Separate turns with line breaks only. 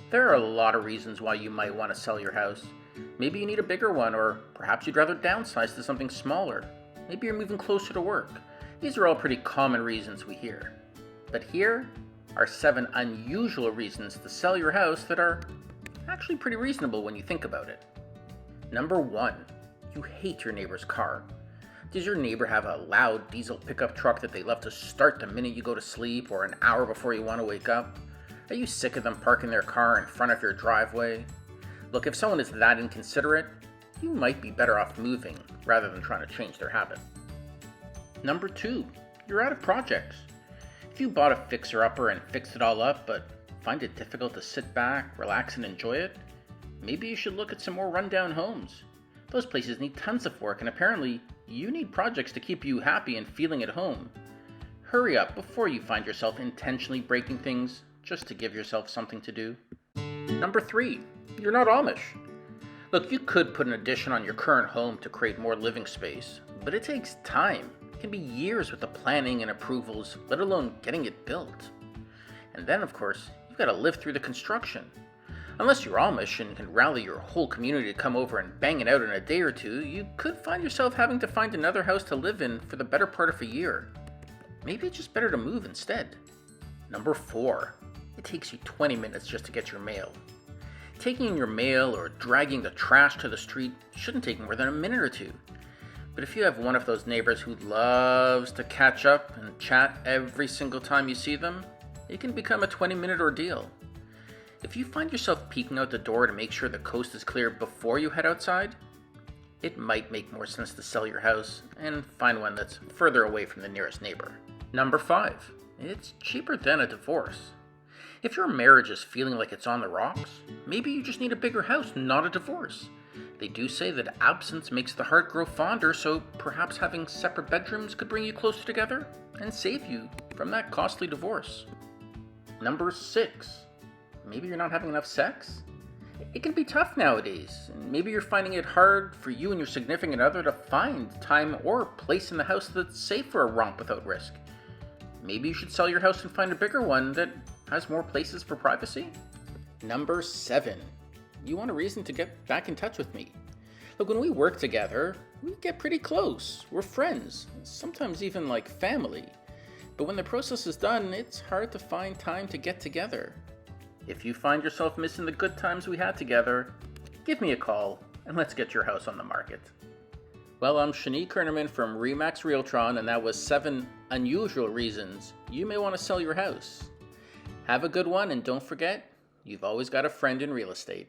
There are a lot of reasons why you might want to sell your house. Maybe you need a bigger one, or perhaps you'd rather downsize to something smaller. Maybe you're moving closer to work. These are all pretty common reasons we hear. But here are 7 unusual reasons to sell your house that are actually pretty reasonable when you think about it. Number 1, you hate your neighbor's car. Does your neighbor have a loud diesel pickup truck that they love to start the minute you go to sleep or an hour before you want to wake up? Are you sick of them parking their car in front of your driveway? Look, if someone is that inconsiderate, you might be better off moving rather than trying to change their habit. Number 2, you're out of projects. If you bought a fixer-upper and fixed it all up, but find it difficult to sit back, relax, and enjoy it, maybe you should look at some more rundown homes. Those places need tons of work, and apparently you need projects to keep you happy and feeling at home. Hurry up before you find yourself intentionally breaking things just to give yourself something to do. Number 3, you're not Amish. Look, you could put an addition on your current home to create more living space, but it takes time. It can be years with the planning and approvals, let alone getting it built. And then, of course, you've got to live through the construction. Unless you're Amish and can rally your whole community to come over and bang it out in a day or two, you could find yourself having to find another house to live in for the better part of a year. Maybe it's just better to move instead. Number 4, it takes you 20 minutes just to get your mail. Taking in your mail or dragging the trash to the street shouldn't take more than a minute or two. But if you have one of those neighbors who loves to catch up and chat every single time you see them, it can become a 20-minute ordeal. If you find yourself peeking out the door to make sure the coast is clear before you head outside, it might make more sense to sell your house and find one that's further away from the nearest neighbor. Number 5, it's cheaper than a divorce. If your marriage is feeling like it's on the rocks, maybe you just need a bigger house, not a divorce. They do say that absence makes the heart grow fonder, so perhaps having separate bedrooms could bring you closer together and save you from that costly divorce. Number 6, maybe you're not having enough sex? It can be tough nowadays, and maybe you're finding it hard for you and your significant other to find time or place in the house that's safe for a romp without risk. Maybe you should sell your house and find a bigger one that has more places for privacy. Number 7, you want a reason to get back in touch with me. Look, when we work together, we get pretty close. We're friends, sometimes even like family. But when the process is done, it's hard to find time to get together. If you find yourself missing the good times we had together, give me a call and let's get your house on the market. Well, I'm Shani Kernerman from Remax Realtron, and that was 7 unusual reasons you may want to sell your house. Have a good one, and don't forget, you've always got a friend in real estate.